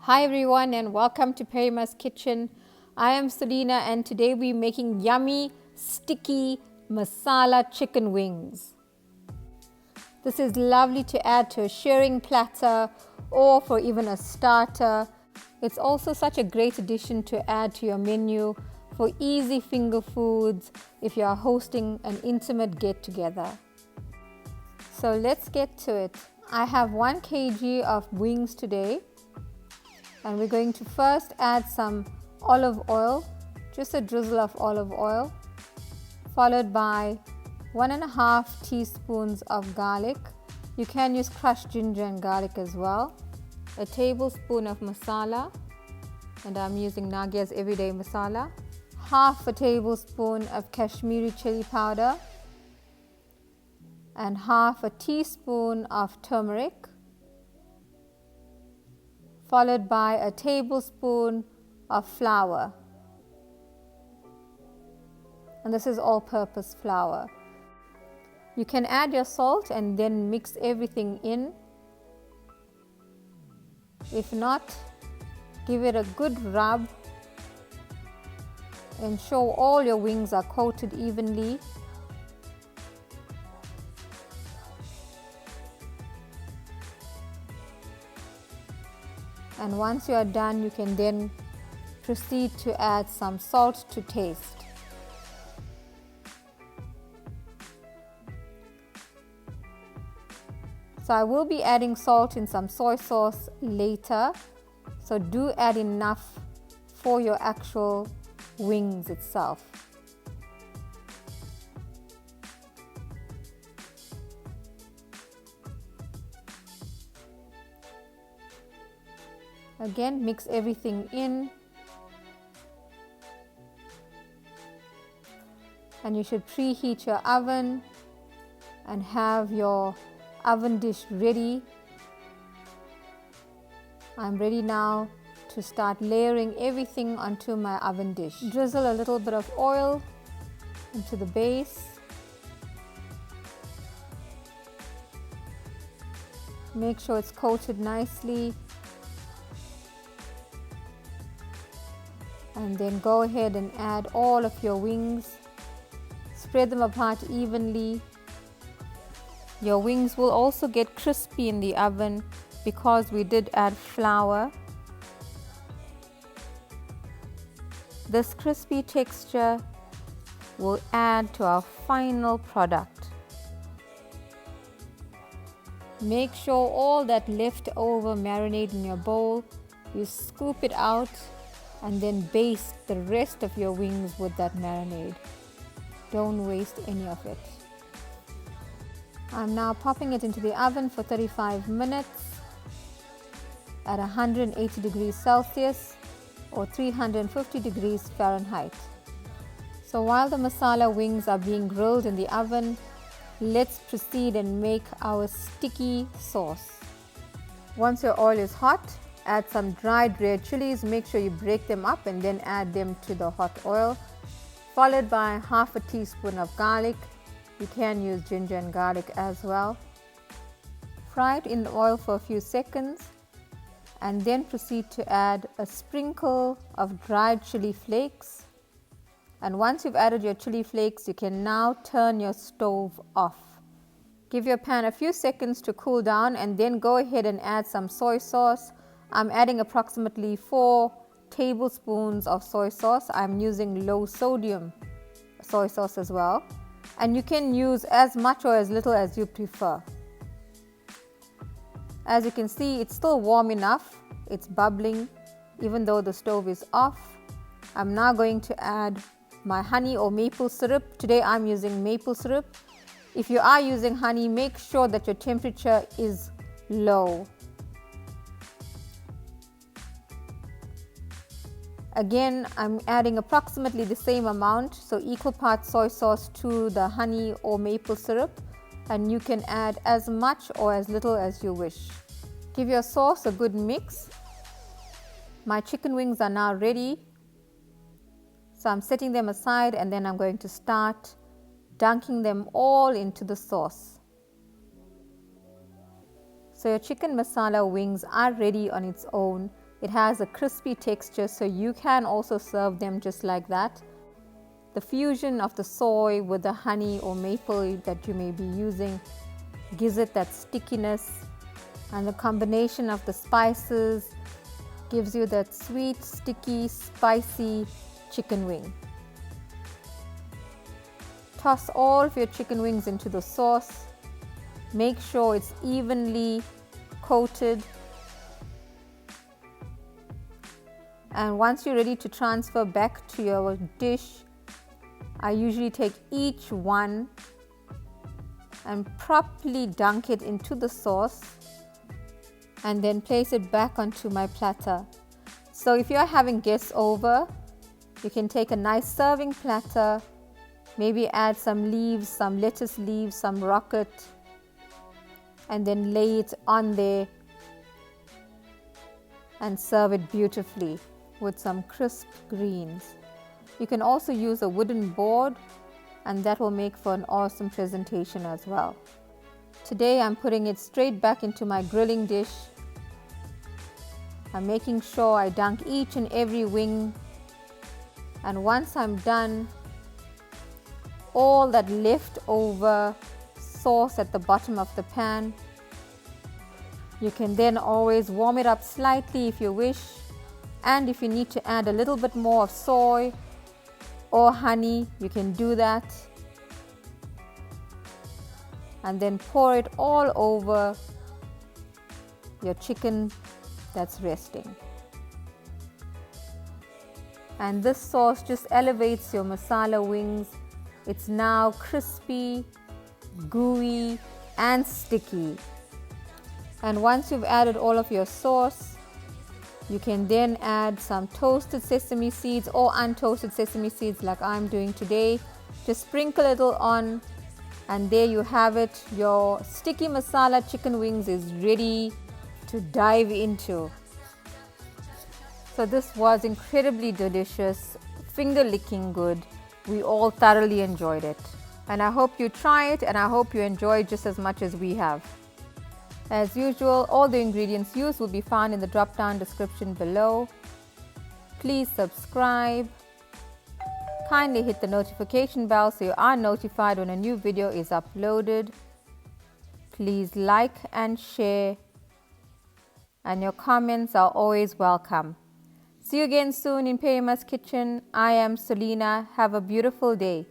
Hi everyone and welcome to Perima's Kitchen. I am Selena and today we're making yummy, sticky masala chicken wings. This is lovely to add to a sharing platter or for even a starter. It's also such a great addition to add to your menu for easy finger foods if you are hosting an intimate get-together. So let's get to it. I have 1 kg of wings today. And we're going to first add some olive oil, just a drizzle of olive oil, followed by 1.5 teaspoons of garlic. You can use crushed ginger and garlic as well. A tablespoon of masala, and I'm using Nagiah's everyday masala. Half a tablespoon of Kashmeri Chilli powder, and half a teaspoon of turmeric, followed by a tablespoon of flour, and this is all-purpose flour. You can add your salt and then mix everything in. If not, give it a good rub. Ensure all your wings are coated evenly. And once you are done, you can then proceed to add some salt to taste. So I will be adding salt in some soy sauce later, so do add enough for your actual wings itself. Again, mix everything in, and you should preheat your oven and have your oven dish ready. I'm ready now to start layering everything onto my oven dish. Drizzle a little bit of oil into the base. Make sure it's coated nicely. And then go ahead and add all of your wings. Spread them apart evenly. Your wings will also get crispy in the oven because we did add flour. This crispy texture will add to our final product. Make sure all that leftover marinade in your bowl, you scoop it out and then baste the rest of your wings with that marinade. Don't waste any of it. I'm now popping it into the oven for 35 minutes at 180 degrees Celsius or 350 degrees Fahrenheit. So while the masala wings are being grilled in the oven, let's proceed and make our sticky sauce. Once your oil is hot, add some dried red chilies. Make sure you break them up and then add them to the hot oil, followed by half a teaspoon of garlic. You can use ginger and garlic as well. Fry it in the oil for a few seconds and then proceed to add a sprinkle of dried chili flakes. And once you've added your chili flakes, you can now turn your stove off. Give your pan a few seconds to cool down and then go ahead and add some soy sauce. I'm adding approximately 4 tablespoons of soy sauce. I'm using low sodium soy sauce as well. And you can use as much or as little as you prefer. As you can see, it's still warm enough. It's bubbling even though the stove is off. I'm now going to add my honey or maple syrup. Today I'm using maple syrup. If you are using honey, make sure that your temperature is low. Again, I'm adding approximately the same amount, so equal parts soy sauce to the honey or maple syrup, and you can add as much or as little as you wish. Give your sauce a good mix. My chicken wings are now ready, so I'm setting them aside and then I'm going to start dunking them all into the sauce. So your chicken masala wings are ready on its own. It has a crispy texture, so you can also serve them just like that. The fusion of the soy with the honey or maple that you may be using gives it that stickiness, and the combination of the spices gives you that sweet, sticky, spicy chicken wing. Toss all of your chicken wings into the sauce. Make sure it's evenly coated. And once you're ready to transfer back to your dish, I usually take each one and properly dunk it into the sauce and then place it back onto my platter. So if you're having guests over, you can take a nice serving platter, maybe add some leaves, some lettuce leaves, some rocket, and then lay it on there and serve it beautifully with some crisp greens. You can also use a wooden board, and that will make for an awesome presentation as well. Today I'm putting it straight back into my grilling dish. I'm making sure I dunk each and every wing, and once I'm done, all that leftover sauce at the bottom of the pan, you can then always warm it up slightly if you wish, and if you need to add a little bit more of soy or honey, you can do that, and then pour it all over your chicken that's resting. And this sauce just elevates your masala wings. It's now crispy, gooey, and sticky. And once you've added all of your sauce, you can then add some toasted sesame seeds or untoasted sesame seeds like I'm doing today. Just sprinkle a little on, and there you have it. Your sticky masala chicken wings is ready to dive into. So this was incredibly delicious, finger licking good. We all thoroughly enjoyed it. And I hope you try it, and I hope you enjoy it just as much as we have. As usual, all the ingredients used will be found in the drop-down description below. Please subscribe. Kindly hit the notification bell so you are notified when a new video is uploaded. Please like and share, and your comments are always welcome. See you again soon in Perima's Kitchen. I am Selena. Have a beautiful day.